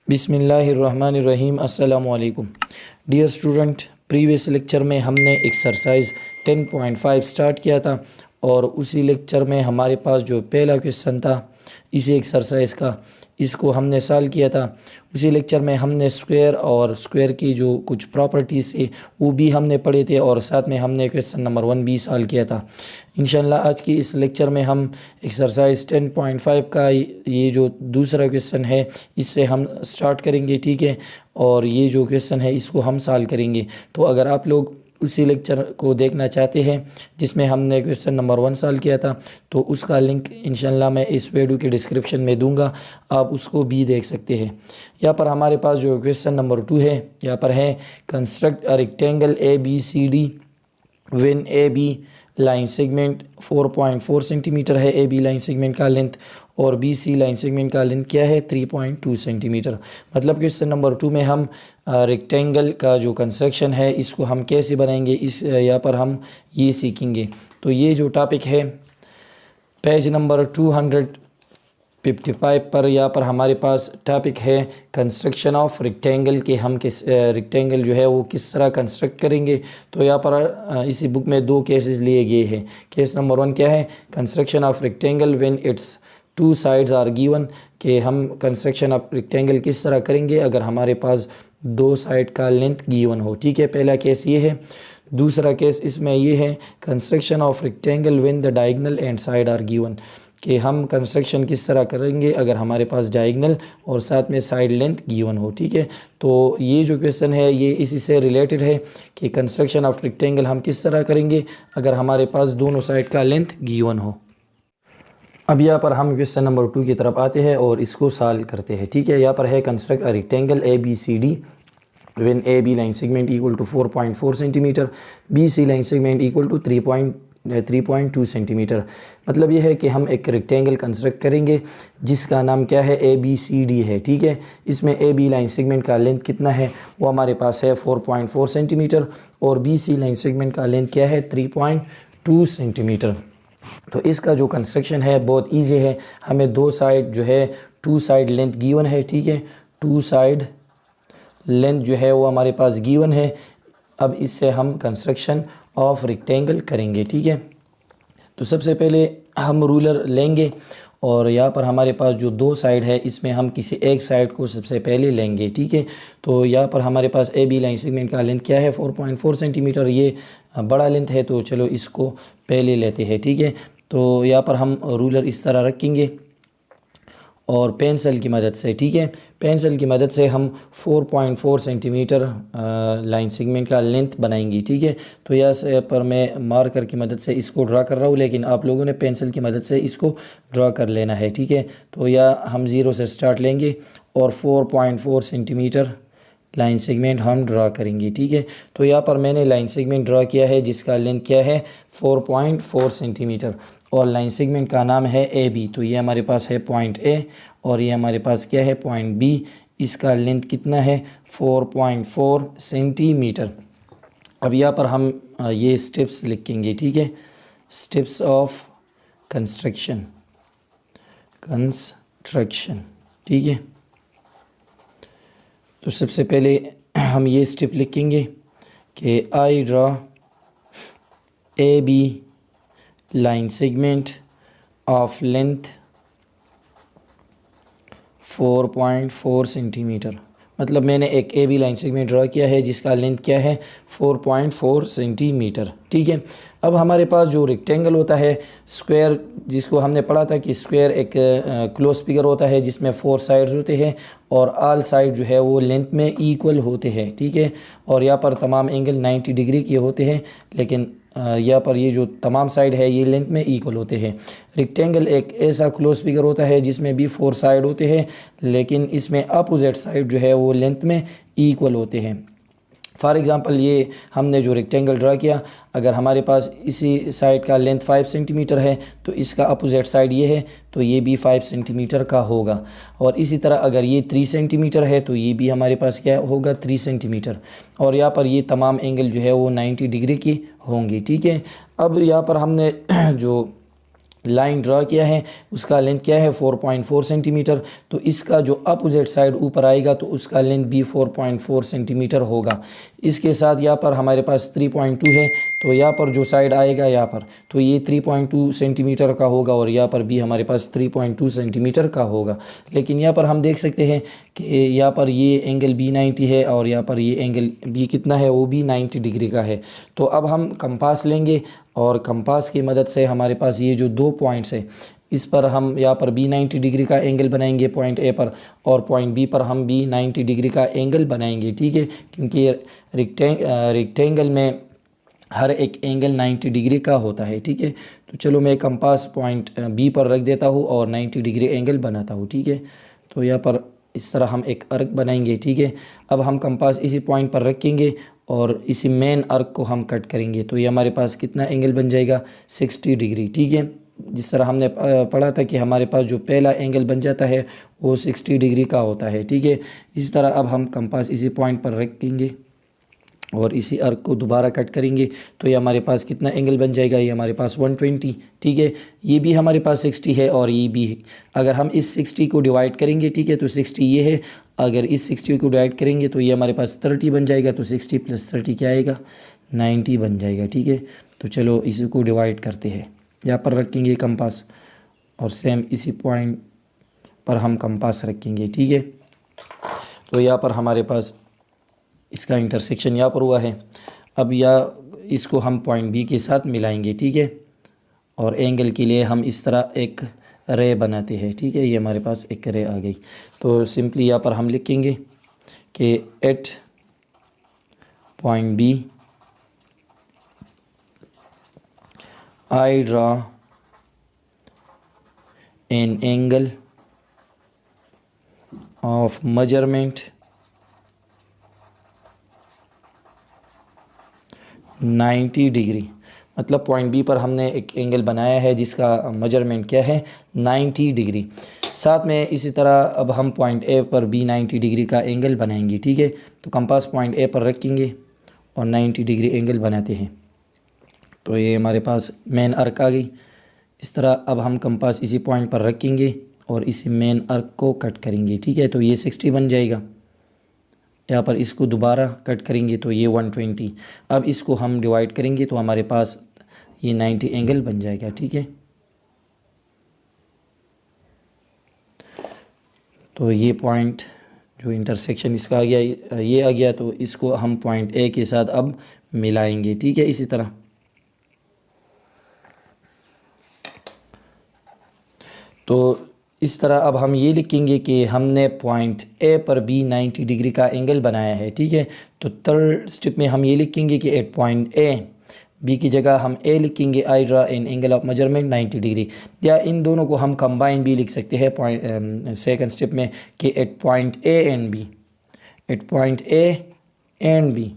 बिस्मिल्लाहिर्रहमानिर्रहीम। अस्सलामु अलैकुम डियर स्टूडेंट। प्रीवियस लेक्चर में हमने एक्सरसाइज 10.5 स्टार्ट किया था और उसी लेक्चर में हमारे पास जो पहला क्वेश्चन था इसी एक्सरसाइज का, इसको हमने सॉल्व किया था। उसी लेक्चर में हमने स्क्वायर और स्क्वायर की जो कुछ प्रॉपर्टीज़ थी वो भी हमने पढ़े थे और साथ में हमने क्वेश्चन नंबर 1 भी सॉल्व किया था। इंशाल्लाह आज की इस लेक्चर में हम एक्सरसाइज 10.5 का ये जो दूसरा क्वेश्चन है इससे हम स्टार्ट करेंगे, ठीक है। और ये जो क्वेश्चन है इसको हम सॉल्व करेंगे। तो अगर आप लोग उसी लेक्चर को देखना चाहते हैं जिसमें हमने क्वेश्चन नंबर 1 सॉल्व किया था तो उसका लिंक इंशाल्लाह मैं इस वीडियो के डिस्क्रिप्शन में दूंगा, आप उसको भी देख सकते हैं। यहाँ पर हमारे पास जो क्वेश्चन नंबर 2 है, यहाँ पर है construct a rectangle ABCD when AB line segment 4.4 centimetre है। AB लाइन सेगमेंट का लेंथ और BC लाइन सेगमेंट का लेंथ क्या है 3.2 सेंटीमीटर। मतलब क्वेश्चन नंबर 2 में हम रेक्टेंगल का जो कंस्ट्रक्शन है इसको हम कैसे बनाएंगे, इस यहाँ पर हम ये सीखेंगे। तो ये जो टॉपिक है पेज नंबर 255 पर, यहाँ पर हमारे पास टॉपिक है कंस्ट्रक्शन ऑफ रेक्टेंगल के हम किस रेक्टेंगल जो है वो किस तरह कंस्ट्रक्ट करेंगे। तो यहाँ पर इसी बुक में 2 केसेस लिए गए हैं। केस नंबर 1 क्या है, construction of rectangle when it's 2 sides are given, कि हम कंस्ट्रक्शन ऑफ रेक्टेंगल किस तरह करेंगे अगर हमारे पास 2 साइड का लेंथ गिवन हो, ठीक है। पहला केस ये है। दूसरा केस इसमें ये है construction of rectangle when the diagonal and side are given, कि हम कंस्ट्रक्शन किस तरह करेंगे अगर हमारे पास डायगोनल और साथ में साइड लेंथ गिवन हो, ठीक है। तो ये जो क्वेश्चन है ये इसी से रिलेटेड है कि कंस्ट्रक्शन ऑफ रेक्टेंगल हम किस तरह करेंगे अगर हमारे पास दोनों साइड का लेंथ गिवन हो। अब यहाँ पर हम क्वेश्चन नंबर 2 की तरफ आते हैं और इसको सॉल्व करते हैं, ठीक है। यहाँ पर है construct a rectangle ABCD when AB line segment equal to 4.4 centimetre, BC line segment equal to 3.2 centimetre. मतलब ये है कि हम एक रेक्टेंगल कंस्ट्रक्ट करेंगे जिसका नाम क्या है ABCD है, ठीक है। इसमें AB लाइन सेगमेंट का लेंथ कितना है वो हमारे पास है 4.4 सेंटीमीटर और BC लाइन सेगमेंट का लेंथ क्या है 3.2 सेंटीमीटर। तो इसका जो कंस्ट्रक्शन है बहुत इजी है। हमें 2 साइड जो है 2 साइड लेंथ गिवन है, ठीक है। 2 साइड लेंथ जो है वो हमारे पास गिवन है। अब इससे हम कंस्ट्रक्शन ऑफ रेक्टेंगल करेंगे, ठीक है। तो सबसे पहले हम रूलर लेंगे और यहाँ पर हमारे पास जो 2 साइड है इसमें हम किसी एक साइड को सबसे पहले लेंगे, ठीक है। तो यहाँ पर हमारे पास AB लाइन सेगमेंट का लेंथ क्या है 4.4 सेंटीमीटर, ये बड़ा लेंथ है तो चलो इसको पहले लेते हैं, ठीक है। तो यहाँ पर हम रूलर इस तरह रखेंगे और पेंसिल की मदद से, ठीक है, पेंसिल की मदद से हम 4.4 सेंटीमीटर लाइन सेगमेंट का लेंथ बनाएंगे, ठीक है। तो यहाँ से पर मैं मार्कर की मदद से इसको ड्रा कर रहा हूँ, लेकिन आप लोगों ने पेंसिल की मदद से इसको ड्रा कर लेना है, ठीक है। तो यह हम 0 से स्टार्ट लेंगे और 4.4 सेंटीमीटर लाइन सेगमेंट हम ड्रा करेंगे, ठीक है। तो यहाँ पर मैंने लाइन सेगमेंट ड्रा किया है जिसका लेंथ क्या है 4.4 सेंटीमीटर और लाइन सेगमेंट का नाम है AB। तो ये हमारे पास है पॉइंट A और ये हमारे पास क्या है पॉइंट B। इसका लेंथ कितना है 4.4 सेंटीमीटर। अब यहाँ पर हम ये स्टेप्स लिखेंगे, ठीक है। स्टेप्स ऑफ कंस्ट्रक्शन, ठीक है। तो सबसे पहले हम ये स्टेप लिखेंगे कि I draw AB line segment of length 4.4 centimetre. मतलब मैंने एक AB लाइन सेगमेंट ड्रा किया है जिसका लेंथ क्या है 4.4 सेंटीमीटर, ठीक है। अब हमारे पास जो रेक्टेंगल होता है स्क्वायर, जिसको हमने पढ़ा था कि स्क्वायर एक क्लोज फिगर होता है जिसमें 4 साइड्स होते हैं और ऑल साइड जो है वो लेंथ में इक्वल होते हैं, ठीक है। और यहाँ पर तमाम एंगल 90 डिग्री के होते हैं, लेकिन यहाँ पर ये जो तमाम साइड है ये लेंथ में इक्वल होते हैं। रेक्टेंगल एक ऐसा क्लोज फिगर होता है जिसमें भी 4 साइड होते हैं, लेकिन इसमें अपोजिट साइड जो है वो लेंथ में इक्वल होते हैं। फॉर एग्ज़ाम्पल ये हमने जो रेक्टेंगल ड्रा किया, अगर हमारे पास इसी साइड का लेंथ 5 सेंटीमीटर है तो इसका अपोजिट साइड ये है तो ये भी 5 सेंटीमीटर का होगा। और इसी तरह अगर ये 3 सेंटीमीटर है तो ये भी हमारे पास क्या होगा 3 सेंटीमीटर। और यहाँ पर ये तमाम एंगल जो है वो 90 डिग्री की होंगी, ठीक है। अब यहाँ पर हमने जो लाइन ड्रा किया है उसका लेंथ क्या है 4.4 सेंटीमीटर। तो इसका जो अपोजिट साइड ऊपर आएगा तो उसका लेंथ भी 4.4 सेंटीमीटर होगा। इसके साथ यहाँ पर हमारे पास 3.2 है, तो यहाँ पर जो साइड आएगा यहाँ पर तो ये 3.2 सेंटीमीटर का होगा और यहाँ पर भी हमारे पास 3.2 सेंटीमीटर का होगा। लेकिन यहाँ पर हम देख सकते हैं कि यहाँ पर ये एंगल बी 90 है और यहाँ पर ये एंगल बी कितना है, वो भी 90 डिग्री का है। तो अब हम कंपास लेंगे और कंपास की मदद से हमारे पास ये जो 2 पॉइंट्स है इस पर हम यहाँ पर भी 90 डिग्री का एंगल बनाएंगे पॉइंट ए पर, और पॉइंट बी पर हम भी 90 डिग्री का एंगल बनाएंगे, ठीक है। क्योंकि रेक्टेंगल में हर एक एंगल 90 डिग्री का होता है, ठीक है। तो चलो मैं कंपास पॉइंट बी पर रख देता हूँ और 90 डिग्री एंगल बनाता हूँ, ठीक है। तो यहाँ पर इस तरह हम एक अर्क बनाएंगे, ठीक है। अब हम कंपास इसी पॉइंट पर रखेंगे और इसी मेन अर्क को हम कट करेंगे। तो ये हमारे पास कितना एंगल बन जाएगा 60 डिग्री, ठीक है। जिस तरह हमने पढ़ा था कि हमारे पास जो पहला एंगल बन जाता है वो 60 डिग्री का होता है, ठीक है। इस तरह अब हम कंपास इसी पॉइंट पर रखेंगे और इसी अर्क को दोबारा कट करेंगे। तो ये हमारे पास कितना एंगल बन जाएगा, ये हमारे पास 120, ठीक है। ये भी हमारे पास 60 है और ये भी है। अगर हम इस 60 को डिवाइड करेंगे, ठीक है, तो 60 ये है। अगर इस 60 को डिवाइड करेंगे तो ये हमारे पास 30 बन जाएगा। तो 60 + 30 क्या आएगा 90 बन जाएगा, ठीक है। तो चलो इसी को डिवाइड करते हैं, यहाँ पर रखेंगे कंपास और सेम इसी पॉइंट पर हम कंपास रखेंगे, ठीक है। तो यहाँ पर हमारे पास इसका इंटरसेक्शन यहाँ पर हुआ है। अब इसको हम पॉइंट बी के साथ मिलाएंगे, ठीक है। और एंगल के लिए हम इस तरह एक रे बनाते हैं, ठीक है। ये हमारे पास एक रे आ गई। तो सिंपली यहाँ पर हम लिखेंगे कि at point B I draw an angle of measurement 90 degree. मतलब पॉइंट बी पर हमने एक एंगल बनाया है जिसका मेजरमेंट क्या है 90 डिग्री। साथ में इसी तरह अब हम पॉइंट ए पर भी 90 डिग्री का एंगल बनाएंगे, ठीक है। तो कंपास पॉइंट ए पर रखेंगे और 90 डिग्री एंगल बनाते हैं। तो ये हमारे पास मेन अर्क आ गई। इस तरह अब हम कंपास इसी पॉइंट पर रखेंगे और इसी मेन अर्क को कट करेंगे, ठीक है। तो ये 60 बन जाएगा। यहाँ पर इसको दोबारा कट करेंगे तो ये 120। अब इसको हम डिवाइड करेंगे तो हमारे पास ये 90 एंगल बन जाएगा, ठीक है। तो ये पॉइंट जो इंटरसेक्शन इसका आ गया, ये आ गया। तो इसको हम पॉइंट ए के साथ अब मिलाएंगे, ठीक है। इसी तरह तो इस तरह अब हम ये लिखेंगे कि हमने पॉइंट ए पर भी 90 डिग्री का एंगल बनाया है, ठीक है। तो थर्ड स्टेप में हम ये लिखेंगे कि एट पॉइंट ए, बी की जगह हम ए लिखेंगे I draw an angle of measurement 90 degree. या इन दोनों को हम कंबाइन भी लिख सकते हैं पॉइंट सेकंड स्टेप में कि at point A and B, at point A and B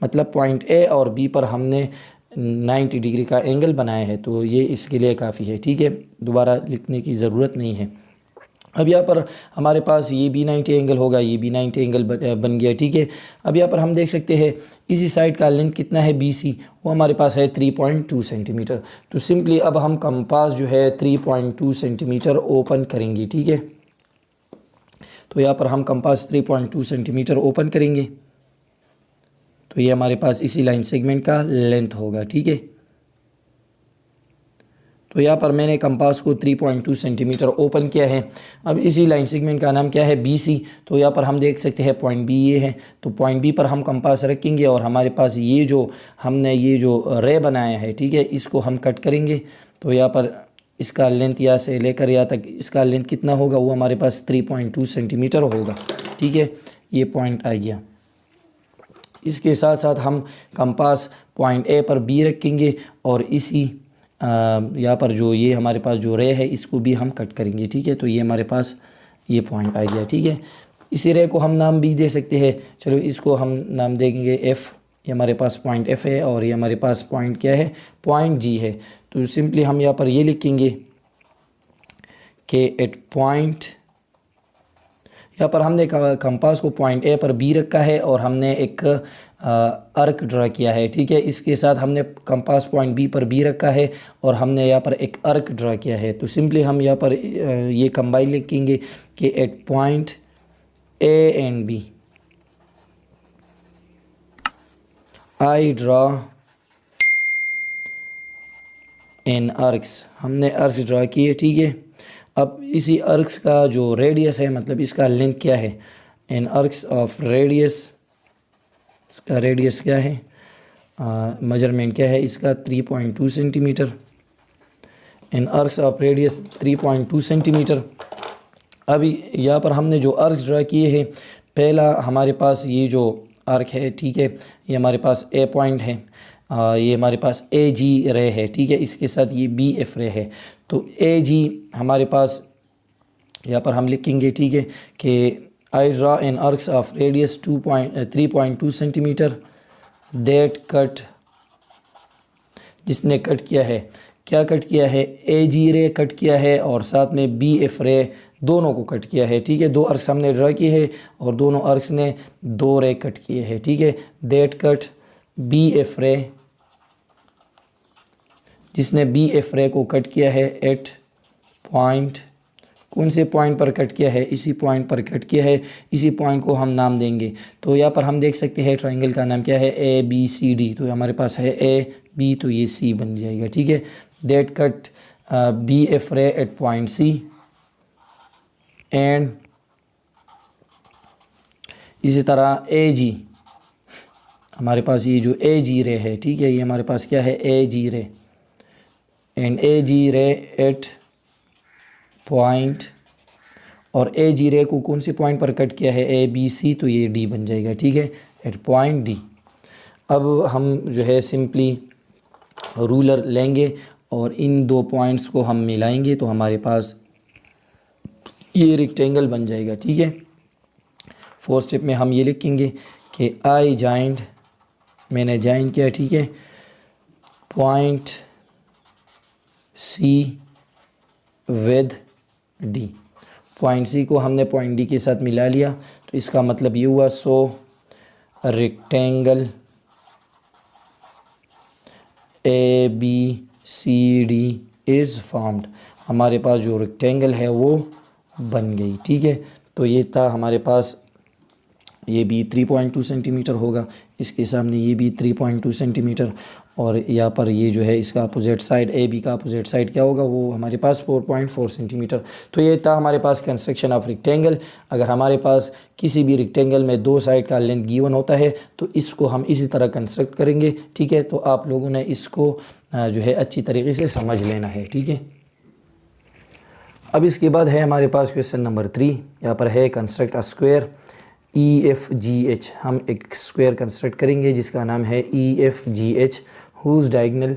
मतलब पॉइंट ए और बी पर हमने 90 डिग्री का एंगल बनाया है। तो ये इसके लिए काफ़ी है, ठीक है। दोबारा लिखने की ज़रूरत नहीं है। अब यहाँ पर हमारे पास ये भी 90 एंगल होगा, ये भी 90 एंगल बन गया, ठीक है। अब यहाँ पर हम देख सकते हैं इसी साइड का लेंथ कितना है BC, वो हमारे पास है 3.2 सेंटीमीटर। तो सिंपली अब हम कंपास जो है 3.2 सेंटीमीटर ओपन करेंगे, ठीक है। तो यहाँ पर हम कंपास 3.2 सेंटीमीटर ओपन करेंगे तो ये हमारे पास इसी लाइन सेगमेंट का लेंथ होगा, ठीक है। तो यहाँ पर मैंने कंपास को 3.2 सेंटीमीटर ओपन किया है। अब इसी लाइन सेगमेंट का नाम क्या है BC। तो यहाँ पर हम देख सकते हैं पॉइंट बी ये है। तो पॉइंट बी पर हम कंपास रखेंगे और हमारे पास ये जो हमने ये जो रे बनाया है, ठीक है, इसको हम कट करेंगे। तो यहाँ पर इसका लेंथ यहाँ से लेकर यहाँ तक इसका लेंथ कितना होगा, वो हमारे पास 3.2 सेंटीमीटर होगा, ठीक है। ये पॉइंट आ गया। इसके साथ साथ हम कंपास पॉइंट ए पर बी रखेंगे और इसी यहाँ पर जो ये हमारे पास जो रे है इसको भी हम कट करेंगे, ठीक है। तो ये हमारे पास ये पॉइंट आ गया, ठीक है। इसी रे को हम नाम भी दे सकते हैं। चलो इसको हम नाम देंगे F। ये हमारे पास पॉइंट F है और ये हमारे पास पॉइंट क्या है, पॉइंट G है। तो सिंपली हम यहाँ पर ये लिखेंगे कि एट पॉइंट, यहाँ पर हमने कंपास को पॉइंट ए पर बी रखा है और हमने एक अर्क ड्रा किया है, ठीक है। इसके साथ हमने कंपास पॉइंट बी पर बी रखा है और हमने यहाँ पर एक अर्क ड्रा किया है। तो सिंपली हम यहाँ पर ये कंबाइन लिखेंगे कि at point A and B I draw an arcs, हमने अर्क्स ड्रा किए, ठीक है। अब इसी अर्क्स का जो रेडियस है, मतलब इसका लेंथ क्या है, एन अर्क्स ऑफ रेडियस, इसका रेडियस क्या है, मेजरमेंट क्या है इसका 3.2 centimetre, an arcs of radius 3.2 centimetre. अभी यहाँ पर हमने जो अर्क्स ड्रा किए हैं, पहला हमारे पास ये जो अर्क है, ठीक है, ये हमारे पास ए पॉइंट है, ये हमारे पास ए जी रे है, ठीक है, इसके साथ ये बी एफ रे है। तो ए जी हमारे पास यहाँ पर हम लिखेंगे, ठीक है, कि I draw an arcs of radius 3.2 centimetre that cut, जिसने कट किया है, क्या कट किया है, ए जी रे कट किया है और साथ में बी एफ रे, दोनों को कट किया है, ठीक है। दो अर्क्स हमने ड्रा किए हैं और दोनों अर्क्स ने दो रे कट किए हैं, ठीक है। दैट कट बी एफ रे, जिसने बी एफ रे को कट किया है एट पॉइंट, कौन से पॉइंट पर कट किया है, इसी पॉइंट पर कट किया है, इसी पॉइंट को हम नाम देंगे। तो यहाँ पर हम देख सकते हैं ट्रायंगल का नाम क्या है, ए बी सी डी। तो हमारे पास है ए बी, तो ये सी बन जाएगा, ठीक है। दैट कट बी एफ रे एट पॉइंट सी एंड इसी तरह ए जी, हमारे पास ये जो ए जी रे है, ठीक है, ये हमारे पास क्या है, ए जी रे एंड ए जी रे एट पॉइंट, और ए जी रे को कौन से पॉइंट पर कट किया है, ए बी सी, तो ये डी बन जाएगा, ठीक है, एट पॉइंट डी। अब हम जो है सिंपली रूलर लेंगे और इन दो पॉइंट्स को हम मिलाएंगे तो हमारे पास ये रेक्टेंगल बन जाएगा, ठीक है। फोर्थ स्टेप में हम ये लिखेंगे कि आई जॉइंट, मैंने जॉइन किया, ठीक है, point C with D, point C को हमने पॉइंट डी के साथ मिला लिया। तो इसका मतलब ये हुआ, so rectangle A B C D is formed, हमारे पास जो रेक्टेंगल है वो बन गई, ठीक है। तो ये था हमारे पास, ये भी 3.2 सेंटीमीटर होगा, इसके सामने ये भी 3.2 सेंटीमीटर, और यहाँ पर ये जो है इसका अपोजिट साइड, ए बी का अपोजिट साइड क्या होगा, वो हमारे पास 4.4 सेंटीमीटर। तो ये था हमारे पास कंस्ट्रक्शन ऑफ रेक्टेंगल। अगर हमारे पास किसी भी रेक्टेंगल में दो साइड का लेंथ गिवन होता है तो इसको हम इसी तरह कंस्ट्रक्ट करेंगे, ठीक है। तो आप लोगों ने इसको जो है अच्छी तरीके से समझ लेना है, ठीक है। अब इसके बाद है हमारे पास क्वेश्चन नंबर 3, यहाँ पर है construct a square E F G H. हम एक स्क्वायर कंस्ट्रक्ट करेंगे जिसका नाम है E F G H, whose diagonal,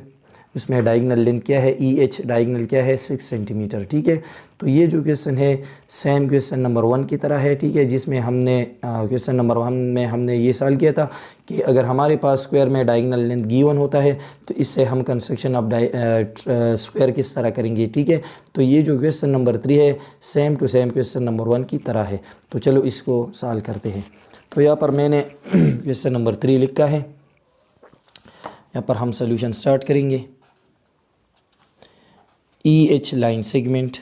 उसमें डायगनल लेंथ क्या है, ई एच, डायगनल क्या है 6 सेंटीमीटर, ठीक है। तो ये जो क्वेश्चन है सेम क्वेश्चन नंबर 1 की तरह है, ठीक है, जिसमें हमने क्वेश्चन नंबर 1 में हमने ये सवाल किया था कि अगर हमारे पास स्क्वायर में डायगनल लेंथ गिवन होता है तो इससे हम कंस्ट्रक्शन ऑफ स्क्वायर किस तरह करेंगे, ठीक है। तो ये जो क्वेश्चन नंबर 3 है same to same question number 1 की तरह है। तो चलो इसको सॉल्व करते हैं। तो यहाँ पर मैंने क्वेश्चन नंबर 3 लिखा है, यहाँ पर हम सोल्यूशन स्टार्ट करेंगे। ई एच लाइन सेगमेंट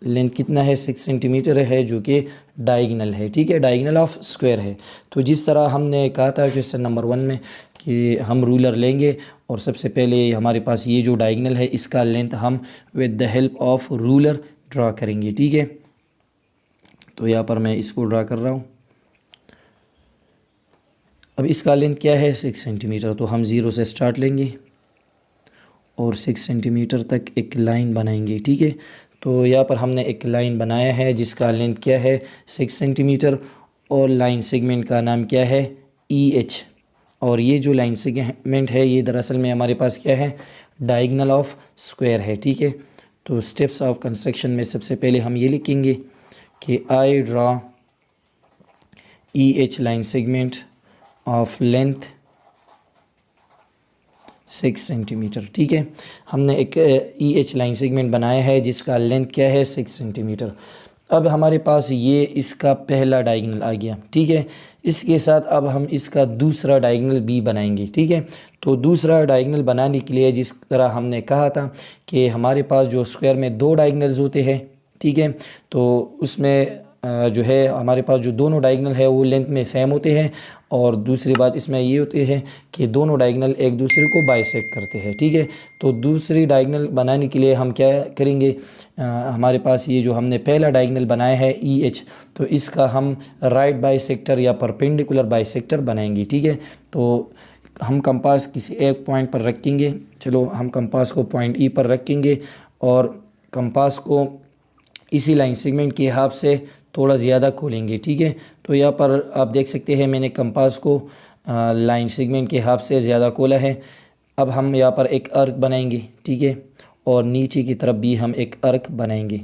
लेंथ कितना है 6 सेंटीमीटर है, जो कि डायगनल है, ठीक है, डायगनल ऑफ स्क्वायर है। तो जिस तरह हमने कहा था क्वेश्चन नंबर 1 में कि हम रूलर लेंगे और सबसे पहले हमारे पास ये जो डायगनल है इसका लेंथ हम with the help of ruler draw करेंगे, ठीक है। तो यहाँ पर मैं इसको ड्रा कर रहा हूँ। अब इसका लेंथ क्या है 6 सेंटीमीटर, तो हम 0 से स्टार्ट लेंगे और 6 सेंटीमीटर तक एक लाइन बनाएंगे, ठीक है। तो यहाँ पर हमने एक लाइन बनाया है जिसका लेंथ क्या है 6 सेंटीमीटर और लाइन सेगमेंट का नाम क्या है ई एच, और ये जो लाइन सेगमेंट है ये दरअसल में हमारे पास क्या है डायगनल ऑफ स्क्वायर है, ठीक है। तो स्टेप्स ऑफ कंस्ट्रक्शन में सबसे पहले हम ये लिखेंगे कि I draw E H line segment of length 6 centimetre, ठीक है। हमने एक ई एच लाइन सेगमेंट बनाया है जिसका लेंथ क्या है 6 सेंटीमीटर। अब हमारे पास ये इसका पहला डायगोनल आ गया, ठीक है। इसके साथ अब हम इसका दूसरा डायगोनल भी बनाएंगे, ठीक है। तो दूसरा डायगोनल बनाने के लिए जिस तरह हमने कहा था कि हमारे पास जो स्क्वायर में दो डायगोनल्स होते हैं, ठीक है, तो उसमें जो है हमारे पास जो दोनों डायगोनल है वो लेंथ में सेम होते हैं, और दूसरी बात इसमें ये होती है कि दोनों डायगोनल एक दूसरे को बाइसेक्ट करते हैं, ठीक है। तो दूसरी डायगोनल बनाने के लिए हम क्या करेंगे, हमारे पास ये जो हमने पहला डायगोनल बनाया है ई एच, तो इसका हम राइट बाइसेक्टर या परपेंडिकुलर बाइसेक्टर बनाएंगे, ठीक है। तो हम कंपास किसी एक पॉइंट पर रखेंगे, चलो हम कंपास को पॉइंट ई पर रखेंगे और कंपास को इसी लाइन सेगमेंट के हिसाब से थोड़ा ज़्यादा खोलेंगे, ठीक है। तो यहाँ पर आप देख सकते हैं मैंने कंपास को लाइन सेगमेंट के हिसाब से ज़्यादा खोला है। अब हम यहाँ पर एक अर्क बनाएंगे, ठीक है, और नीचे की तरफ भी हम एक अर्क बनाएंगे।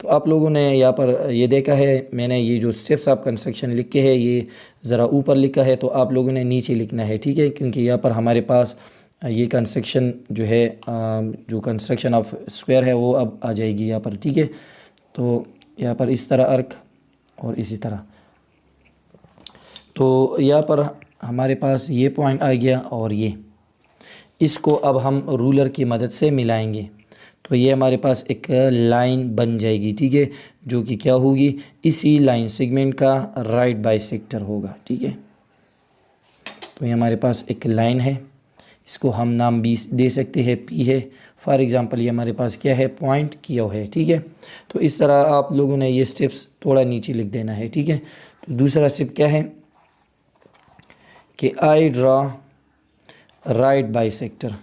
तो आप लोगों ने यहाँ पर ये देखा है, मैंने ये जो स्टेप्स ऑफ कंस्ट्रक्शन लिखे हैं ये ज़रा ऊपर लिखा है, तो आप लोगों ने नीचे लिखना है, ठीक है, क्योंकि यहाँ पर हमारे पास ये कंस्ट्रक्शन जो है जो कंस्ट्रक्शन ऑफ स्क्वायर है वो अब आ जाएगी यहाँ पर, ठीक है। तो यहाँ पर इस तरह अर्क और इसी तरह, तो यहाँ पर हमारे पास ये पॉइंट आ गया और ये, इसको अब हम रूलर की मदद से मिलाएंगे, तो ये हमारे पास एक लाइन बन जाएगी, ठीक है, जो कि क्या होगी, इसी लाइन सेगमेंट का राइट बाइसेक्टर होगा, ठीक है। तो ये हमारे पास एक लाइन है, इसको हम नाम भी दे सकते हैं पी है, फॉर एग्ज़ाम्पल ये हमारे पास क्या है, पॉइंट क्यू है, ठीक है। तो इस तरह आप लोगों ने ये स्टेप्स थोड़ा नीचे लिख देना है, ठीक है। तो दूसरा स्टेप क्या है कि आई ड्रा राइट बाइसेक्टर,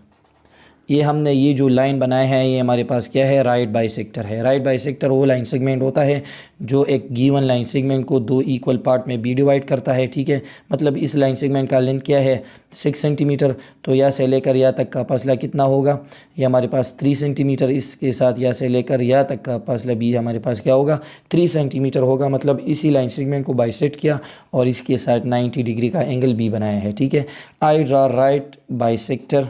ये हमने ये जो लाइन बनाए हैं ये हमारे पास क्या है, राइट बाइसेक्टर है। राइट बाइसेक्टर वो लाइन सेगमेंट होता है जो एक गिवन लाइन सेगमेंट को दो इक्वल पार्ट में भी डिवाइड करता है, ठीक है। मतलब इस लाइन सेगमेंट का लेंथ क्या है, 6 सेंटीमीटर, तो यहाँ से लेकर यहाँ तक का फासला कितना होगा, ये हमारे पास 3 सेंटीमीटर, इसके साथ यहाँ से लेकर यहाँ तक का फासला भी हमारे पास क्या होगा, 3 सेंटीमीटर होगा। मतलब इसी लाइन सेगमेंट को बाइसेक्ट किया और इसके साथ 90 डिग्री का एंगल भी बनाया है, ठीक है। I draw right bisector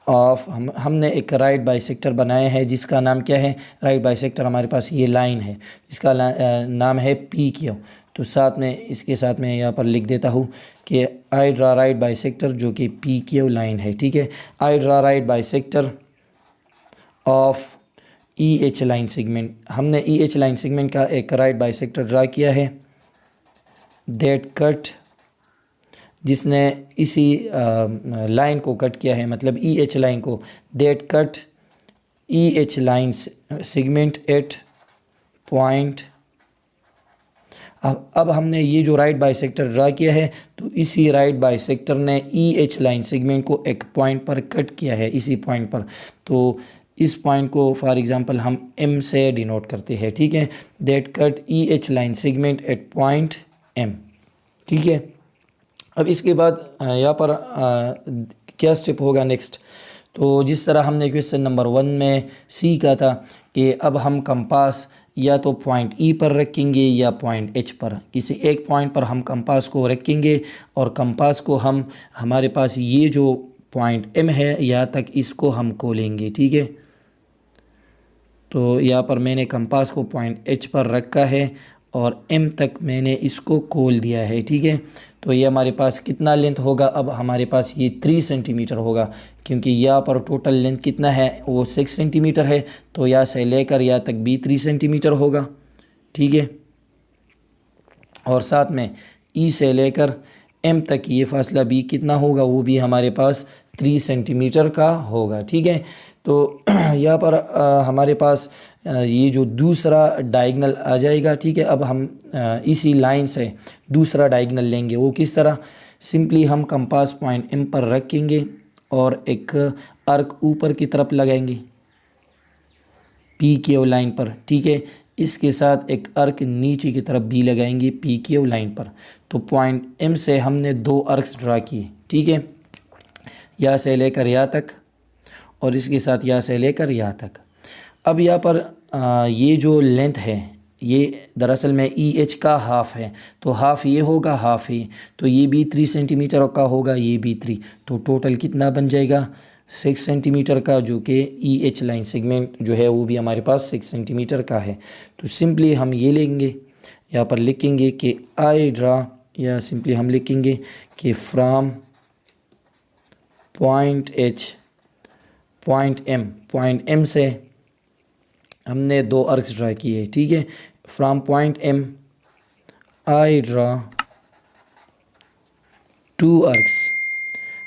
of, हमने एक राइट बाइसेक्टर बनाया है जिसका नाम क्या है, राइट बाइसेक्टर हमारे पास ये लाइन है जिसका नाम है पी क्यू। तो साथ में इसके साथ में यहाँ पर लिख देता हूँ कि आई ड्रा राइट बाइसेक्टर जो कि पी क्यू लाइन है, ठीक है। I draw right bisector of E H line segment, हमने ई एच लाइन सेगमेंट का एक राइट बाइसेक्टर ड्रा किया है दैट कट, जिसने इसी लाइन को कट किया है, मतलब ई एच लाइन को, that cut E H line segment at point. अब हमने ये जो राइट बाइसेक्टर ड्रा किया है तो इसी राइट बाइसेक्टर ने ई एच लाइन सेगमेंट को एक पॉइंट पर कट किया है, इसी पॉइंट पर। तो इस पॉइंट को फॉर एग्जांपल हम एम से डिनोट करते हैं, ठीक है। That cut E H line segment at point M, ठीक है। अब इसके बाद यहाँ पर क्या स्टेप होगा नेक्स्ट, तो जिस तरह हमने क्वेश्चन नंबर 1 में सीखा था कि अब हम कंपास या तो पॉइंट ई पर रखेंगे या पॉइंट एच पर, किसी एक पॉइंट पर हम कंपास को रखेंगे और कंपास को हम, हमारे पास ये जो पॉइंट एम है यहाँ तक इसको हम खोलेंगे, ठीक है। तो यहाँ पर मैंने कंपास को पॉइंट एच पर रखा है और एम तक मैंने इसको खोल दिया है, ठीक है। तो ये हमारे पास कितना लेंथ होगा, अब हमारे पास ये 3 सेंटीमीटर होगा, क्योंकि यहाँ पर टोटल लेंथ कितना है वो 6 सेंटीमीटर है, तो यहाँ से लेकर यहाँ तक भी 3 सेंटीमीटर होगा, ठीक है। और साथ में ई से लेकर एम तक ये फासला भी कितना होगा, वो भी हमारे पास 3 सेंटीमीटर का होगा, ठीक है। तो यहाँ पर हमारे पास ये जो दूसरा डायगोनल आ जाएगा, ठीक है। अब हम इसी लाइन से दूसरा डायगोनल लेंगे, वो किस तरह, सिंपली हम कंपास पॉइंट एम पर रखेंगे और एक अर्क ऊपर की तरफ लगाएंगे पी क्यू लाइन पर, ठीक है। इसके साथ एक अर्क नीचे की तरफ भी लगाएंगे पी क्यू लाइन पर। तो पॉइंट एम से हमने 2 अर्क्स ड्रा किए, ठीक है, यहाँ से लेकर यहाँ तक और इसके साथ यहाँ से लेकर यहाँ तक। अब यहाँ पर ये जो लेंथ है ये दरअसल में ई एच का हाफ़ है, तो हाफ़ ये होगा, हाफ़ ये, तो ये भी 3 सेंटीमीटर का होगा, ये भी 3, तो टोटल कितना बन जाएगा, 6 सेंटीमीटर का, जो कि ई एच लाइन सेगमेंट जो है वो भी हमारे पास 6 सेंटीमीटर का है। तो सिंपली हम ये लेंगे, यहाँ पर लिखेंगे कि आई ड्रा, या सिंपली हम लिखेंगे कि from point H point M से हमने 2 आर्क्स ड्रा किए, ठीक है। From point M I draw 2 arcs,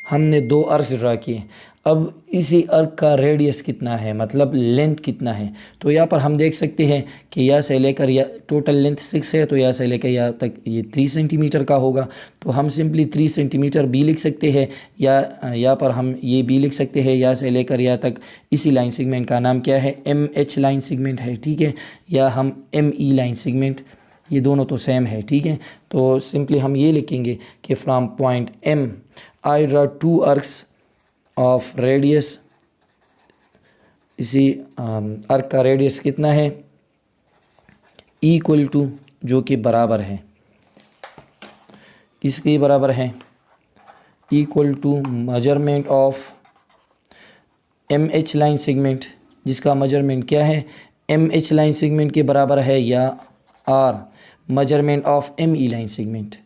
हमने 2 आर्क्स ड्रा किए। अब इसी आर्क का रेडियस कितना है, मतलब लेंथ कितना है, तो यहाँ पर हम देख सकते हैं कि यहाँ से लेकर या टोटल लेंथ 6 है, तो यहाँ से लेकर यहाँ तक ये 3 सेंटीमीटर का होगा। तो हम सिंपली 3 सेंटीमीटर भी लिख सकते हैं, या यहाँ पर हम ये भी लिख सकते हैं, यहाँ से लेकर यहाँ तक इसी लाइन सेगमेंट का नाम क्या है, MH लाइन सेगमेंट है, ठीक है, या हम ME लाइन सेगमेंट, ये दोनों तो सेम है, ठीक है। तो सिंपली हम ये लिखेंगे कि from point M I draw 2 arcs of radius, इसी आर्क का रेडियस कितना है, इक्वल टू, जो कि बराबर है, किसके बराबर है, equal to measurement of MH line segment, जिसका मेजरमेंट क्या है, MH लाइन सेगमेंट के बराबर है, या or measurement of ME line segment.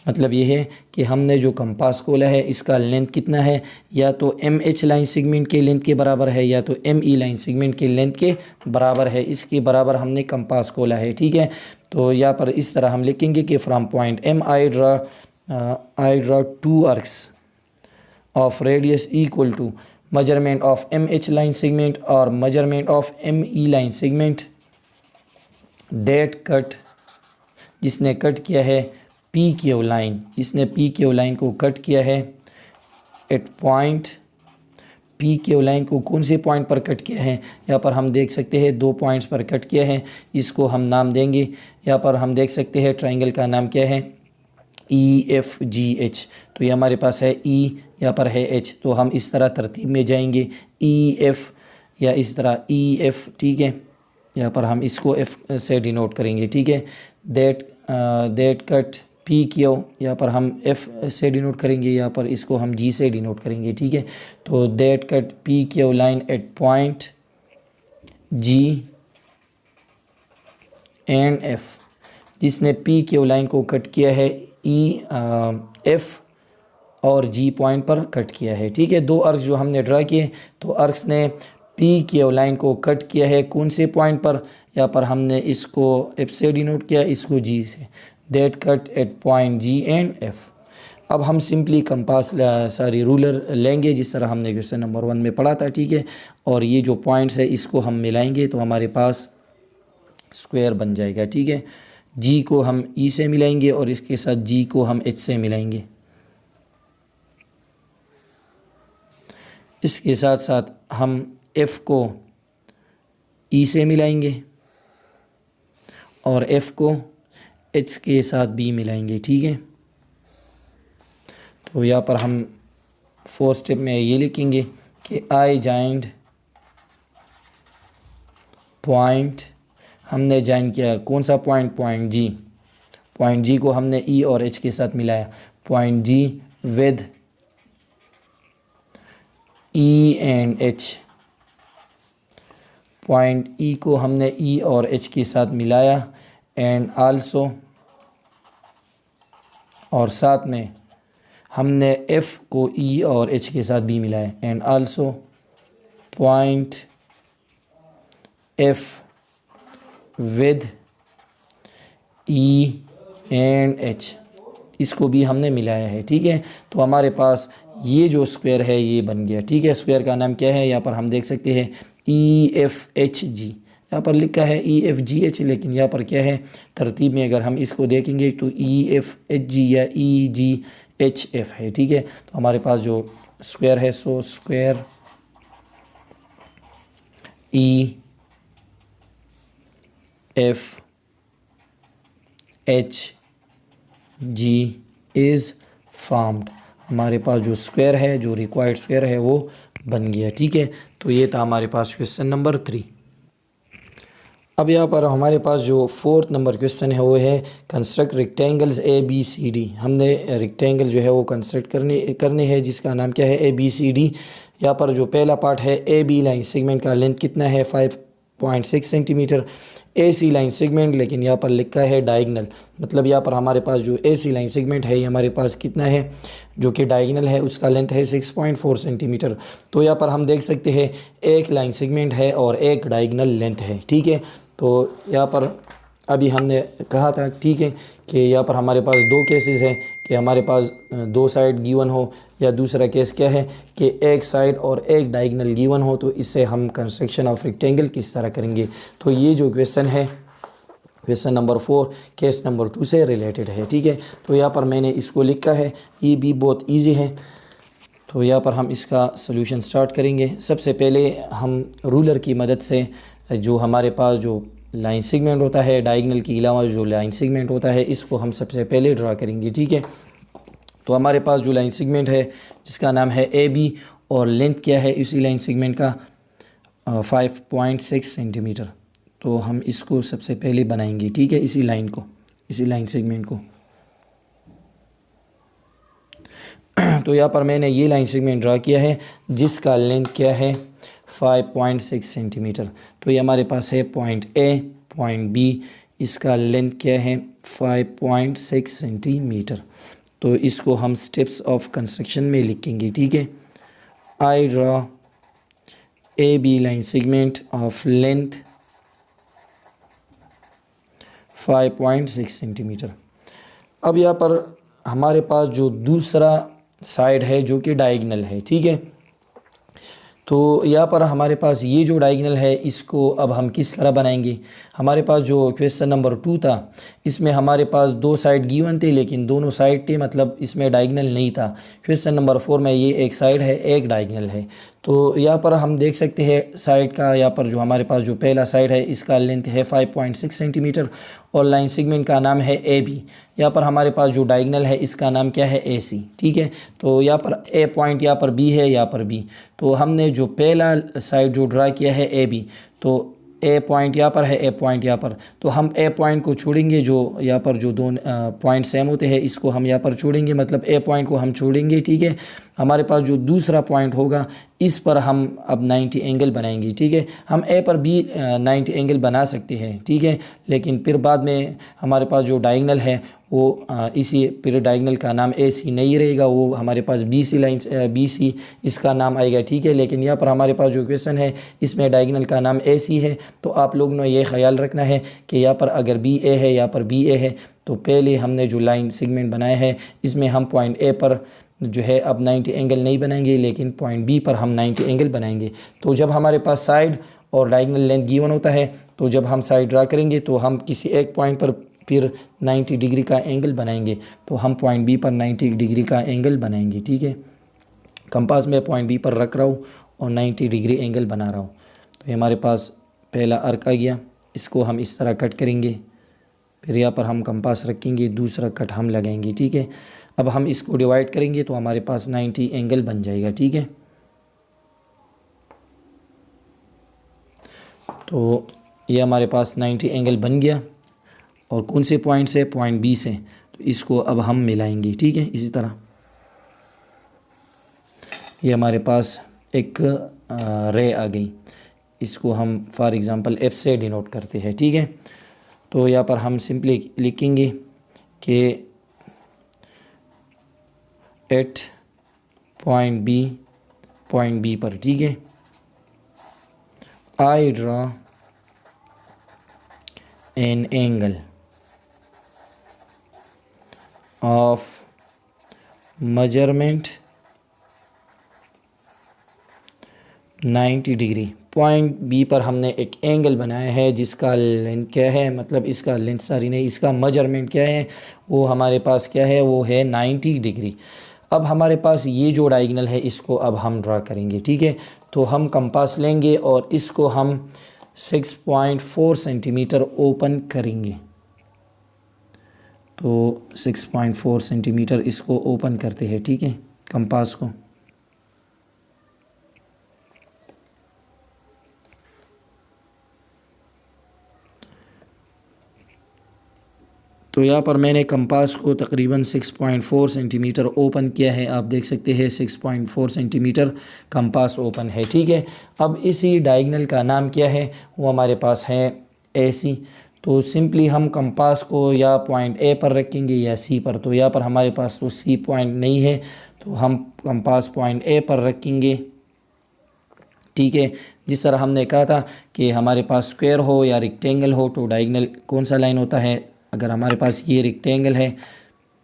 मतलब ये है कि हमने जो कंपास खोला है इसका लेंथ कितना है, या तो MH लाइन सेगमेंट के लेंथ के बराबर है, या तो ME लाइन सेगमेंट के लेंथ के बराबर है, इसके बराबर हमने कंपास खोला है, ठीक है। तो यहाँ पर इस तरह हम लिखेंगे कि from point M I draw 2 arcs of radius equal to measurement of MH line segment और measurement of ME line segment that cut, जिसने कट किया है PQ लाइन, इसने PQ लाइन को कट किया है एट पॉइंट, PQ लाइन को कौन से पॉइंट पर कट किया है, यहाँ पर हम देख सकते हैं 2 पॉइंट्स पर कट किया है, इसको हम नाम देंगे, यहाँ पर हम देख सकते हैं ट्राइंगल का नाम क्या है, EFGH। तो ये हमारे पास है E, यहाँ पर है H, तो हम इस तरह तरतीब में जाएंगे, EF या इस तरह EF, ठीक है। यहाँ पर हम इसको F से डिनोट करेंगे, ठीक है। दैट कट PQ, यहाँ पर हम F से डिनोट करेंगे, यहाँ पर इसको हम G से डिनोट करेंगे, ठीक है। तो that cut PQ line at point G and F, जिसने PQ लाइन को कट किया है F और G पॉइंट पर कट किया है, ठीक है। 2 आर्क्स जो हमने ड्रा किए, तो आर्क्स ने PQ लाइन को कट किया है कौन से पॉइंट पर, यहाँ पर हमने इसको F से डिनोट किया, इसको G से, that cut at point G and F। अब हम सिंपली कंपास सारी रूलर लेंगे, जिस तरह हमने क्वेश्चन नंबर 1 में पढ़ा था, ठीक है। और ये जो पॉइंट्स है इसको हम मिलाएंगे तो हमारे पास स्क्वायर बन जाएगा, ठीक है। G को हम E से मिलाएंगे और इसके साथ G को हम H से मिलाएंगे। इसके साथ साथ हम F को E से मिलाएंगे और F को H के साथ भी मिलाएंगे, ठीक है। तो यहाँ पर हम 4th स्टेप में ये लिखेंगे कि आई जॉइंड पॉइंट, हमने जॉइन किया कौन सा पॉइंट, पॉइंट G को हमने E और H के साथ मिलाया, point G with E and H, point E को हमने E और H के साथ मिलाया, एंड आल्सो, और साथ में हमने F को E और H के साथ भी मिलाया, and also point F with E and H, इसको भी हमने मिलाया है, ठीक है। तो हमारे पास ये जो स्क्वायर है ये बन गया, ठीक है। स्क्वायर का नाम क्या है, यहाँ पर हम देख सकते हैं EFHG, यहाँ पर लिखा है EFGH, लेकिन यहाँ पर क्या है तरतीब में अगर हम इसको देखेंगे तो EFHG या EGHF है, ठीक है। तो हमारे पास जो स्क्वायर है, so square EFHG is formed, हमारे पास जो स्क्वायर है, जो रिक्वायर्ड स्क्वायर है वो बन गया, ठीक है। तो ये था हमारे पास क्वेश्चन नंबर 3। अब यहाँ पर हमारे पास जो फोर्थ नंबर क्वेश्चन है वो है construct rectangles A B C D. हमने रेक्टेंगल जो है वो कंस्ट्रक्ट करने हैं जिसका नाम क्या है ए बी सी डी। यहाँ पर जो पहला पार्ट है ए बी लाइन सेगमेंट का लेंथ कितना है 5.6 सेंटीमीटर। ए सी लाइन सेगमेंट लेकिन यहाँ पर लिखा है डायगनल, मतलब यहाँ पर हमारे पास जो ए सी लाइन सेगमेंट है ये हमारे पास कितना है जो कि डायगनल है उसका लेंथ है 6.4 सेंटीमीटर। तो यहाँ पर हम देख सकते हैं एक लाइन सेगमेंट है और एक डायगनल लेंथ है, ठीक है। तो यहाँ पर अभी हमने कहा था, ठीक है, कि यहाँ पर हमारे पास दो केसेस हैं कि हमारे पास दो साइड गिवन हो, या दूसरा केस क्या है कि एक साइड और एक डायगनल गिवन हो। तो इससे हम कंस्ट्रक्शन ऑफ रेक्टेंगल किस तरह करेंगे। तो ये जो क्वेश्चन है क्वेश्चन नंबर 4 केस नंबर 2 से रिलेटेड है, ठीक है। तो यहाँ पर मैंने इसको लिखा है, ये भी बहुत ईजी है। तो यहाँ पर हम इसका सोल्यूशन स्टार्ट करेंगे। सबसे पहले हम रूलर की मदद से जो हमारे पास जो लाइन सेगमेंट होता है डायगनल के अलावा जो लाइन सेगमेंट होता है इसको हम सबसे पहले ड्रा करेंगे, ठीक है। तो हमारे पास जो लाइन सेगमेंट है जिसका नाम है ए बी और लेंथ क्या है इसी लाइन सेगमेंट का 5.6 सेंटीमीटर। तो हम इसको सबसे पहले बनाएंगे, ठीक है, इसी लाइन को, इसी लाइन सेगमेंट को। तो यहाँ पर मैंने ये लाइन सेगमेंट ड्रा किया है जिसका लेंथ क्या है 5.6 सेंटीमीटर। तो ये हमारे पास है पॉइंट ए, पॉइंट बी, इसका लेंथ क्या है 5.6 सेंटीमीटर। तो इसको हम स्टेप्स ऑफ कंस्ट्रक्शन में लिखेंगे, ठीक है। I draw A B line segment of length 5.6 centimetre. अब यहाँ पर हमारे पास जो दूसरा साइड है जो कि डायगनल है, ठीक है। तो यहाँ पर हमारे पास ये जो डायगनल है इसको अब हम किस तरह बनाएंगे। हमारे पास जो क्वेश्चन नंबर 2 था इसमें हमारे पास दो साइड गिवन थे लेकिन दोनों साइड थे, मतलब इसमें डायगनल नहीं था। क्वेश्चन नंबर 4 में ये एक साइड है एक डायगनल है। तो यहाँ पर हम देख सकते हैं साइड का, यहाँ पर जो हमारे पास जो पहला साइड है इसका लेंथ है 5.6 सेंटीमीटर और लाइन सेगमेंट का नाम है ए बी। यहाँ पर हमारे पास जो डायगनल है इसका नाम क्या है ए सी, ठीक है। तो यहाँ पर ए पॉइंट यहाँ पर बी है, यहाँ पर बी। तो हमने जो पहला साइड जो ड्रा किया है ए बी, तो ए पॉइंट यहाँ पर है, ए पॉइंट यहाँ पर। तो हम ए पॉइंट को छोड़ेंगे, जो यहाँ पर जो दोनों पॉइंट सेम होते हैं इसको हम यहाँ पर छोड़ेंगे, मतलब ए पॉइंट को हम छोड़ेंगे, ठीक है। हमारे पास जो दूसरा पॉइंट होगा इस पर हम अब 90 एंगल बनाएंगे, ठीक है। हम ए पर भी 90 एंगल बना सकते हैं, ठीक है, लेकिन फिर बाद में हमारे पास जो डायगनल है वो इसी फिर डायगनल का नाम ए सी नहीं रहेगा, वो हमारे पास B C line B C इसका नाम आएगा, ठीक है। लेकिन यहाँ पर हमारे पास जो क्वेश्चन है इसमें डायगनल का नाम ए सी है। तो आप लोगों ने ये ख्याल रखना है कि यहाँ पर अगर बी ए है, यहाँ पर बी ए है, तो पहले हमने जो लाइन सेगमेंट बनाया है इसमें हम पॉइंट ए पर जो है अब 90 एंगल नहीं बनाएंगे लेकिन पॉइंट बी पर हम 90 एंगल बनाएंगे। तो जब हमारे पास साइड और डायगनल लेंथ गिवन होता है तो जब हम साइड ड्रा करेंगे तो हम किसी एक पॉइंट पर फिर 90 डिग्री का एंगल बनाएंगे। तो हम पॉइंट बी पर 90 डिग्री का एंगल बनाएंगे, ठीक है। कंपास में पॉइंट बी पर रख रहा हूँ और 90 डिग्री एंगल बना रहा हूँ। तो ये हमारे पास पहला आर्क आ गया, इसको हम इस तरह कट करेंगे, फिर यहाँ पर हम कंपास रखेंगे, दूसरा कट हम लगाएंगे, ठीक है। अब हम इसको डिवाइड करेंगे तो हमारे पास 90 एंगल बन जाएगा, ठीक है। तो ये हमारे पास 90 एंगल बन गया और कौन से पॉइंट से, पॉइंट बी से। तो इसको अब हम मिलाएंगे, ठीक है। इसी तरह ये हमारे पास एक रे आ गई, इसको हम फॉर एग्ज़ाम्पल एफ से डिनोट करते हैं, ठीक है। तो यहाँ पर हम सिंपली लिखेंगे कि एट पॉइंट बी पर, ठीक है, I draw an angle of measurement 90 degree. Point B पर हमने एक एंगल बनाया है जिसका लेंथ क्या है, मतलब इसका लेंथ सारी नहीं, इसका मेजरमेंट क्या है वो हमारे पास क्या है, वो है 90 डिग्री। अब हमारे पास ये जो डायगनल है इसको अब हम ड्रा करेंगे, ठीक है। तो हम कंपास लेंगे और इसको हम 6.4 सेंटीमीटर ओपन करेंगे। तो 6.4 सेंटीमीटर इसको ओपन करते हैं, ठीक है, कंपास को। तो यहाँ पर मैंने कंपास को तकरीबन 6.4 सेंटीमीटर ओपन किया है। आप देख सकते हैं 6.4 सेंटीमीटर कंपास ओपन है, ठीक है। अब इसी डायगनल का नाम क्या है, वो हमारे पास है AC। तो सिंपली हम कंपास को या पॉइंट A पर रखेंगे या C पर। तो यहाँ पर हमारे पास तो C पॉइंट नहीं है, तो हम कंपास पॉइंट A पर रखेंगे, ठीक है। जिस तरह हमने कहा था कि हमारे पास स्क्वायर हो या रेक्टेंगल हो तो डायगनल कौन सा लाइन होता है। अगर हमारे पास ये रेक्टेंगल है,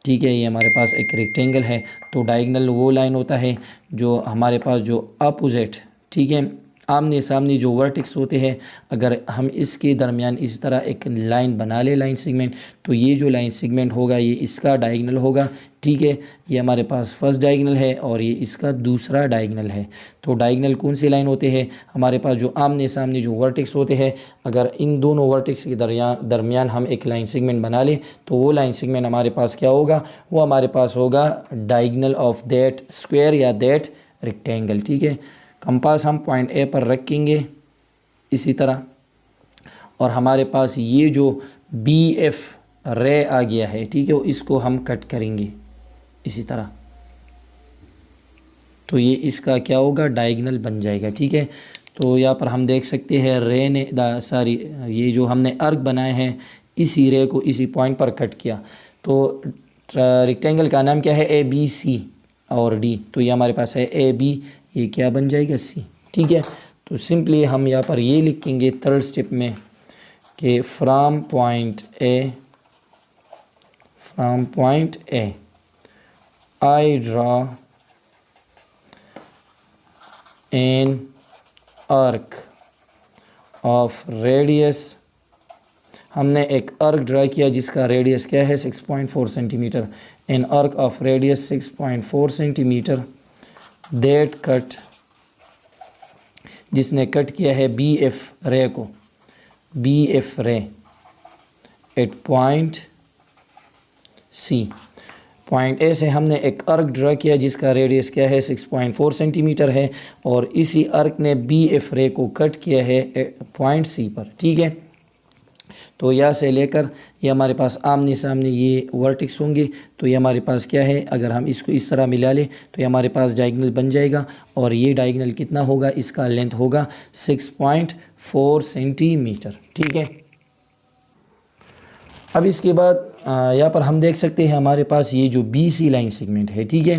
ठीक है, ये हमारे पास एक रेक्टेंगल है, तो डायगनल वो लाइन होता है जो हमारे पास जो अपोजिट, ठीक है, आमने सामने जो वर्टेक्स होते हैं, अगर हम इसके दरमियान इस तरह एक लाइन बना ले, लाइन सेगमेंट, तो ये जो लाइन सेगमेंट होगा ये इसका डायगनल होगा, ठीक है। ये हमारे पास फर्स्ट डायगनल है और ये इसका दूसरा डायगनल है। तो डायगनल कौन सी लाइन होते हैं, हमारे पास जो आमने सामने जो वर्टेक्स होते हैं, अगर इन दोनों वर्टेक्स के दरमियान हम एक लाइन सेगमेंट बना लें तो वो लाइन सेगमेंट हमारे पास क्या होगा, वो हमारे पास होगा डायगनल ऑफ दैट स्क्वायर या दैट रेक्टेंगल, ठीक है। कंपास हम पॉइंट A पर रखेंगे इसी तरह, और हमारे पास ये जो BF रे आ गया है, ठीक है, इसको हम कट करेंगे इसी तरह, तो ये इसका क्या होगा, डायगनल बन जाएगा, ठीक है। तो यहाँ पर हम देख सकते हैं रे ने ये जो हमने आर्क बनाए हैं इसी रे को इसी पॉइंट पर कट किया। तो रेक्टेंगल का नाम क्या है, ABC और D। तो ये हमारे पास है AB, ये क्या बन जाएगा, C, ठीक है। तो सिंपली हम यहाँ पर ये लिखेंगे थर्ड स्टेप में कि from point A I draw an arc of radius, हमने एक आर्क ड्रा किया जिसका रेडियस क्या है 6.4 centimetre, an arc of radius 6.4 centimetre that cut, जिसने कट किया है BF रे को, BF ray at point C। Point A से हमने एक आर्क ड्रा किया जिसका रेडियस क्या है 6.4 सेंटीमीटर है, और इसी आर्क ने BF रे को कट किया है पॉइंट C पर, ठीक है। तो यहाँ से लेकर ये हमारे पास आमने सामने ये वर्टेक्स होंगे, तो ये हमारे पास क्या है, अगर हम इसको इस तरह मिला लें तो ये हमारे पास डायगनल बन जाएगा, और ये डायगनल कितना होगा, इसका लेंथ होगा 6.4 सेंटीमीटर, ठीक है। अब इसके बाद यहाँ पर हम देख सकते हैं हमारे पास ये जो BC लाइन सेगमेंट है, ठीक है।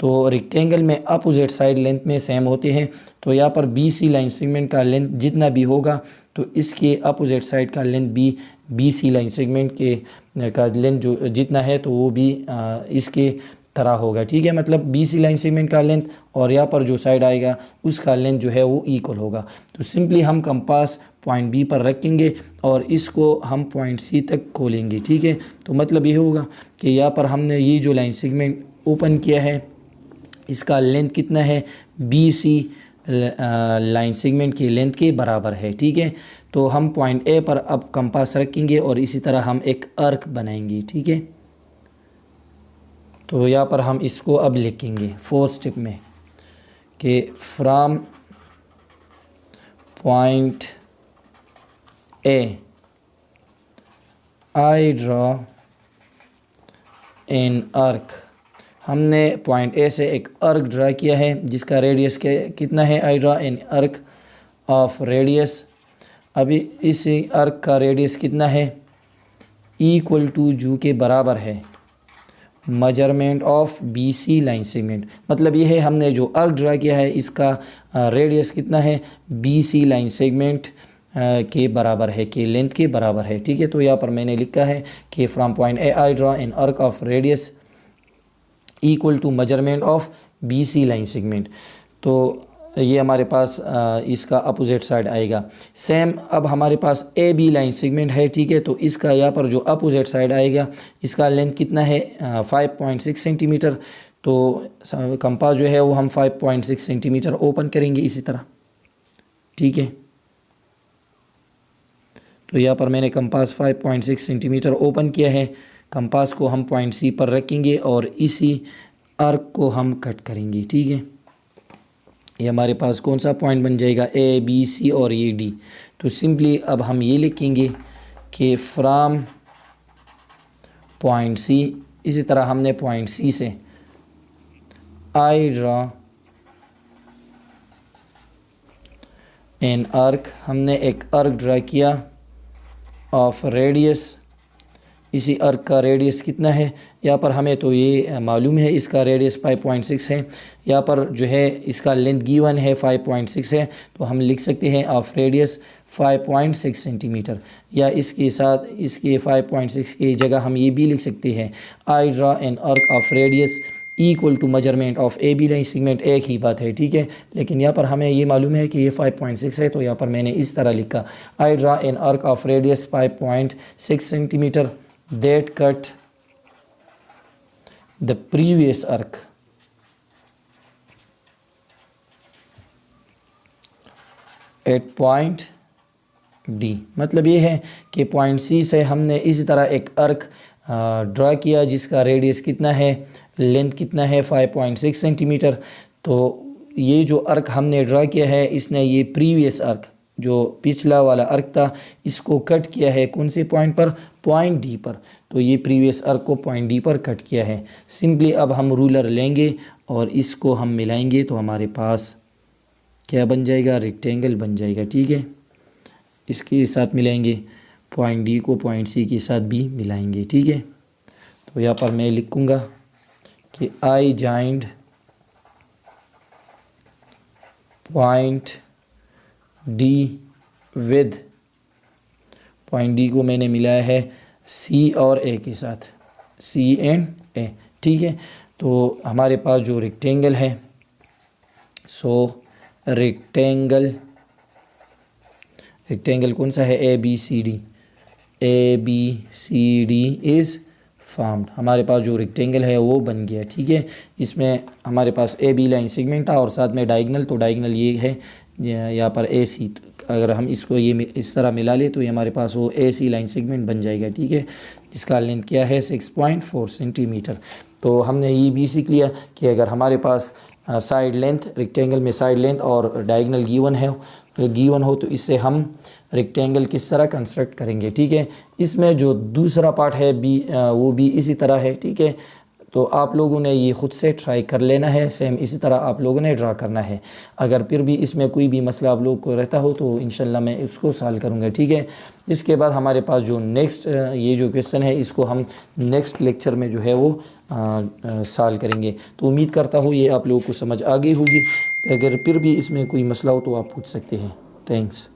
तो रेक्टेंगल में अपोजिट साइड लेंथ में सेम होते हैं, तो यहाँ पर BC लाइन सेगमेंट का लेंथ जितना भी होगा तो इसके अपोजिट साइड का लेंथ भी BC लाइन सेगमेंट के का लेंथ जो जितना है तो वो भी इसके तरह होगा, ठीक है। मतलब BC लाइन सेगमेंट का लेंथ और यहाँ पर जो साइड आएगा उसका लेंथ जो है वो इक्वल होगा। तो सिंपली हम कंपास पॉइंट B पर रखेंगे और इसको हम पॉइंट C तक खोलेंगे, ठीक है। तो मतलब ये होगा कि यहाँ पर हमने ये जो लाइन सेगमेंट ओपन किया है इसका लेंथ कितना है, BC लाइन सेगमेंट की लेंथ के बराबर है, ठीक है। तो हम पॉइंट A पर अब कंपास रखेंगे और इसी तरह हम एक आर्क बनाएंगे, ठीक है। तो यहाँ पर हम इसको अब लिखेंगे फोर्थ स्टेप में कि from point A I draw an arc, हमने पॉइंट A से एक आर्क ड्रा किया है जिसका रेडियस कितना है, I draw an arc of radius, अभी इस आर्क का रेडियस कितना है, इक्वल टू जो के बराबर है measurement of BC line segment. मतलब ये है हमने जो आर्क ड्रा किया है इसका रेडियस कितना है, BC लाइन सेगमेंट के बराबर है, के लेंथ के बराबर है, ठीक है। तो यहाँ पर मैंने लिखा है कि from point A I draw an arc of radius equal to measurement of BC line segment. तो ये हमारे पास इसका अपोजिट साइड आएगा। सेम अब हमारे पास AB लाइन सेगमेंट है, ठीक है। तो इसका यहाँ पर जो अपोजिट साइड आएगा इसका लेंथ कितना है 5.6 सेंटीमीटर। तो कंपास जो है वो हम 5.6 सेंटीमीटर ओपन करेंगे इसी तरह, ठीक है। तो यहाँ पर मैंने कंपास 5.6 सेंटीमीटर ओपन किया है। कंपास को हम पॉइंट C पर रखेंगे और इसी आर्क को हम कट करेंगे, ठीक है। ये हमारे पास कौन सा पॉइंट बन जाएगा, A B C और ये D। तो सिंपली अब हम ये लिखेंगे कि फ्रॉम पॉइंट सी। इसी तरह हमने पॉइंट सी से आई ड्रा एन आर्क, हमने एक आर्क ड्रा किया ऑफ रेडियस। इसी आर्क का रेडियस कितना है, यहाँ पर हमें तो ये मालूम है, इसका रेडियस 5.6 है। यहाँ पर जो है इसका लेंथ गिवन है 5.6 है, तो हम लिख सकते हैं ऑफ रेडियस 5.6 सेंटीमीटर, या इसके साथ इसके 5.6 की जगह हम ये भी लिख सकते हैं I draw an arc of radius equal to measurement of A B line segment. एक ही बात है, ठीक है। लेकिन यहाँ पर हमें ये मालूम है कि ये 5.6 है, तो यहाँ पर मैंने इस तरह लिखा I draw an arc of radius 5.6 centimetre that cut the previous arc at point D। मतलब ये है कि पॉइंट सी से हमने इसी तरह एक आर्क ड्रा किया जिसका रेडियस कितना है, लेंथ कितना है 5.6 सेंटीमीटर। तो ये जो आर्क हमने ड्रा किया है इसने ये प्रीवियस आर्क जो पिछला वाला आर्क था इसको कट किया है कौन से पॉइंट पर, पॉइंट डी पर। तो ये प्रीवियस आर्क को पॉइंट डी पर कट किया है। सिंपली अब हम रूलर लेंगे और इसको हम मिलाएंगे तो हमारे पास क्या बन जाएगा, रेक्टेंगल बन जाएगा, ठीक है। इसके साथ मिलाएंगे, पॉइंट डी को पॉइंट सी के साथ भी मिलाएंगे, ठीक है। तो यहाँ पर मैं लिखूँगा कि I joined point D with, point D को मैंने मिलाया है सी और ए के साथ, सी एंड ए, ठीक है। तो हमारे पास जो रेक्टेंगल है, सो रेक्टेंगल कौन सा है, A B C D is formed. हमारे पास जो रेक्टेंगल है वो बन गया, ठीक है। इसमें हमारे पास ए बी लाइन सेगमेंट था और साथ में डायगोनल, तो डायगोनल ये है यहाँ पर ए सी। अगर हम इसको ये इस तरह मिला ले तो ये हमारे पास वो ए सी लाइन सेगमेंट बन जाएगा, ठीक है। इसका लेंथ क्या है 6.4 सेंटीमीटर। तो हमने ये भी सीख लिया कि अगर हमारे पास साइड लेंथ, रेक्टेंगल में साइड लेंथ और डायगोनल गिवन हो तो इससे हम रेक्टेंगल किस तरह कंस्ट्रक्ट करेंगे, ठीक है। इसमें जो दूसरा पार्ट है बी वो भी इसी तरह है, ठीक है। तो आप लोगों ने ये ख़ुद से ट्राई कर लेना है, सेम इसी तरह आप लोगों ने ड्रा करना है। अगर फिर भी इसमें कोई भी मसला आप लोग को रहता हो तो इंशाल्लाह मैं इसको सॉल्व करूँगा, ठीक है। इसके बाद हमारे पास जो नेक्स्ट ये जो क्वेश्चन है इसको हम नेक्स्ट लेक्चर में जो है वो सॉल्व करेंगे। तो उम्मीद करता हूँ ये आप लोगों को समझ आ गई होगी। अगर फिर भी इसमें कोई मसला हो तो आप पूछ सकते हैं। थैंक्स।